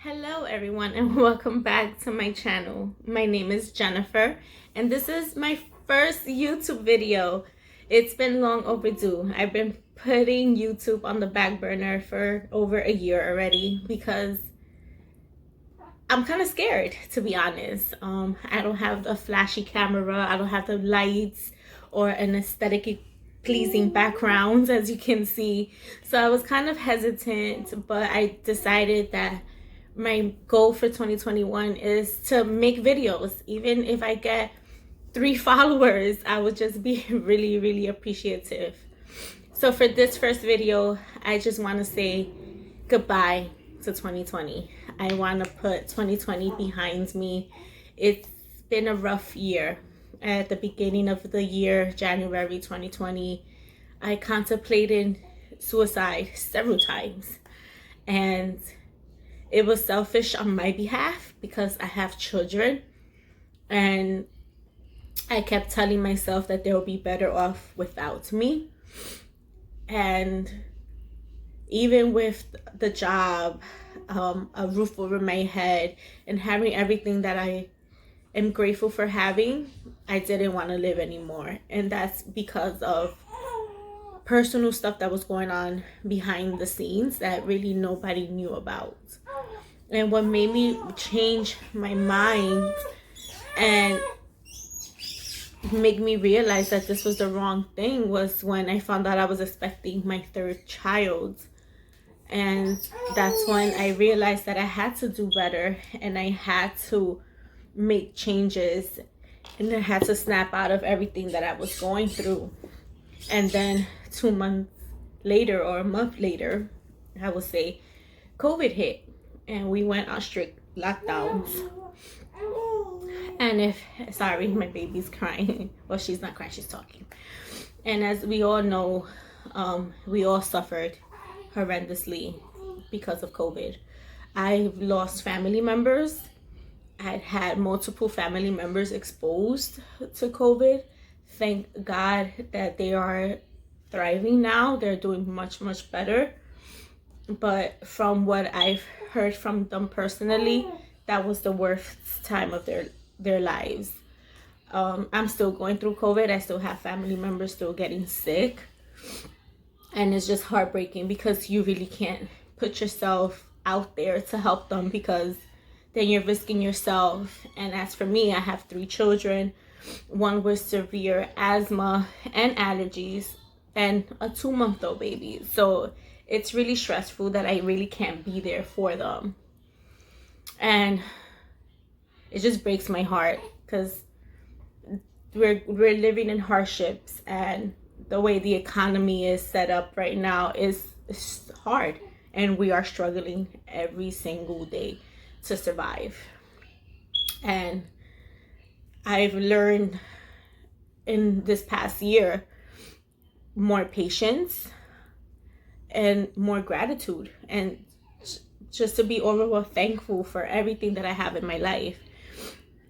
Hello everyone and welcome back to my channel. My name is Jennifer and this is my first YouTube video. It's been long overdue. I've been putting YouTube on the back burner for over a year already because I'm kind of scared, to be honest. I don't have the flashy camera, I don't have the lights or an aesthetic pleasing background, as you can see. So I was kind of hesitant, but I decided that my goal for 2021 is to make videos. Even if I get 3 followers, I would just be really appreciative. So for this first video, I just want to say goodbye to 2020. I want to put 2020 behind me. It's been a rough year. At the beginning of the year, January 2020, I contemplated suicide several times, and it was selfish on my behalf because I have children, and I kept telling myself that they'll be better off without me. And even with the job, a roof over my head, and having everything that I am grateful for having, I didn't want to live anymore. And that's because of personal stuff that was going on behind the scenes that really nobody knew about. And what made me change my mind and make me realize that this was the wrong thing was when I found out I was expecting my 3rd child. And that's when I realized that I had to do better, and I had to make changes, and I had to snap out of everything that I was going through. And then 2 months later, or a month later, I would say, COVID hit. And we went on strict lockdowns. And sorry, my baby's crying. Well, she's not crying, she's talking. And as we all know, we all suffered horrendously because of COVID. I've lost family members. I'd had multiple family members exposed to COVID. Thank God that they are thriving now. They're doing much better. But from what I've heard from them personally, that was the worst time of their lives. I'm still going through COVID. I still have family members still getting sick. And it's just heartbreaking because you really can't put yourself out there to help them, because then you're risking yourself. And as for me, I have 3 children, one with severe asthma and allergies, and a 2-month-old baby. So it's really stressful that I really can't be there for them. And it just breaks my heart because we're living in hardships, and the way the economy is set up right now is hard, and we are struggling every single day to survive. And I've learned in this past year more patience and more gratitude, and just to be overall thankful for everything that I have in my life.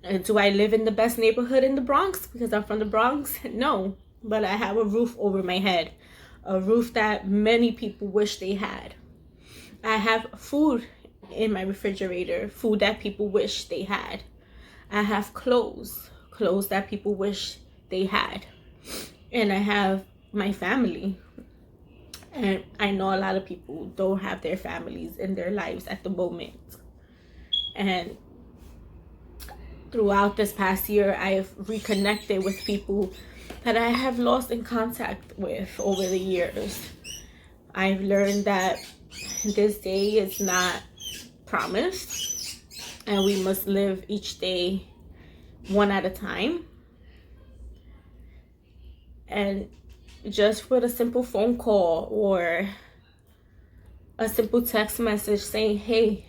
And do I live in the best neighborhood in the Bronx because I'm from the Bronx? No, but I have a roof over my head, a roof that many people wish they had. I have food in my refrigerator, food that people wish they had. I have clothes that people wish they had. And I have my family. And I know a lot of people don't have their families in their lives at the moment. And throughout this past year, I have reconnected with people that I have lost in contact with over the years. I've learned that this day is not promised, and we must live each day one at a time. And just with a simple phone call or a simple text message saying, hey,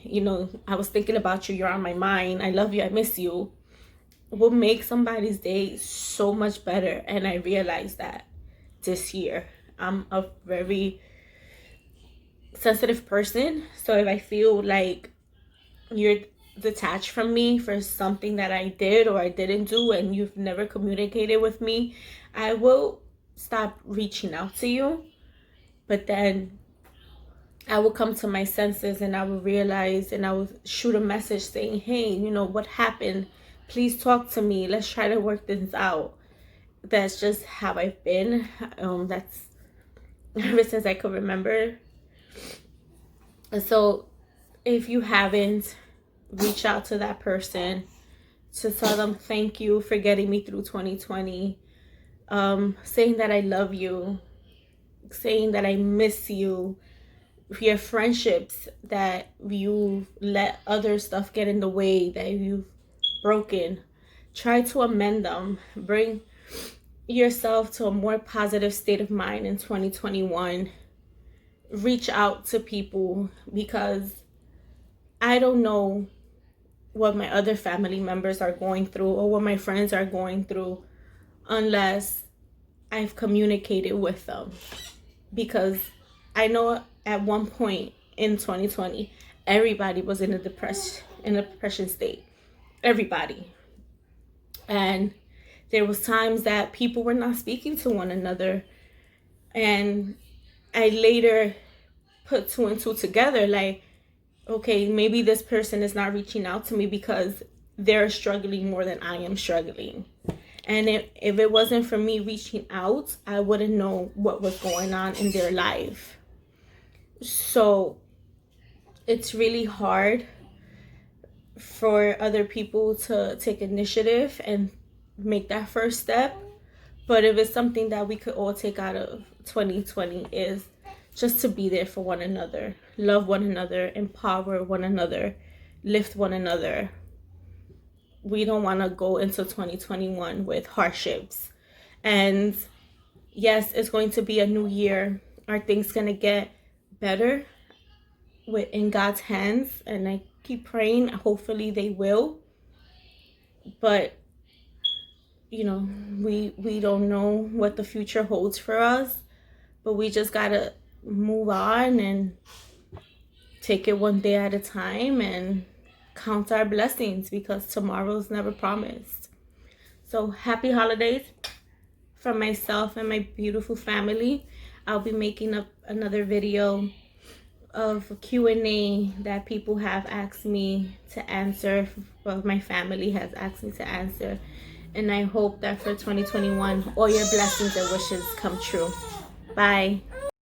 I was thinking about you, you're on my mind, I love you, I miss you, will make somebody's day so much better. And I realized that this year. I'm a very sensitive person, so if I feel like you're detached from me for something that I did or I didn't do, and you've never communicated with me, I will stop reaching out to you. But then I will come to my senses and I will realize, and I will shoot a message saying, hey, you know, what happened? Please talk to me. Let's try to work this out. That's just how I've been. That's ever since I could remember. So if you haven't, reach out to that person to tell them thank you for getting me through 2020. Saying that I love you, saying that I miss you, your friendships that you let other stuff get in the way, that you've broken. Try to amend them. Bring yourself to a more positive state of mind in 2021. Reach out to people, because I don't know what my other family members are going through or what my friends are going through unless I've communicated with them. Because I know at one point in 2020, everybody was in a depression state. Everybody. And there was times that people were not speaking to one another. And I later put two and two together, like, okay, maybe this person is not reaching out to me because they're struggling more than I am struggling. And if it wasn't for me reaching out, I wouldn't know what was going on in their life. So it's really hard for other people to take initiative and make that first step. But if it's something that we could all take out of 2020, is just to be there for one another, love one another, empower one another, lift one another. We don't want to go into 2021 with hardships. And yes, it's going to be a new year. Are things going to get better in God's hands? And I keep praying. Hopefully they will. But, you know, we don't know what the future holds for us. But we just got to move on and take it one day at a time and count our blessings, because tomorrow's never promised. So happy holidays from myself and my beautiful family. I'll be making another video of a Q&A that people have asked me to answer, well, my family has asked me to answer. And I hope that for 2021, all your blessings and wishes come true. Bye.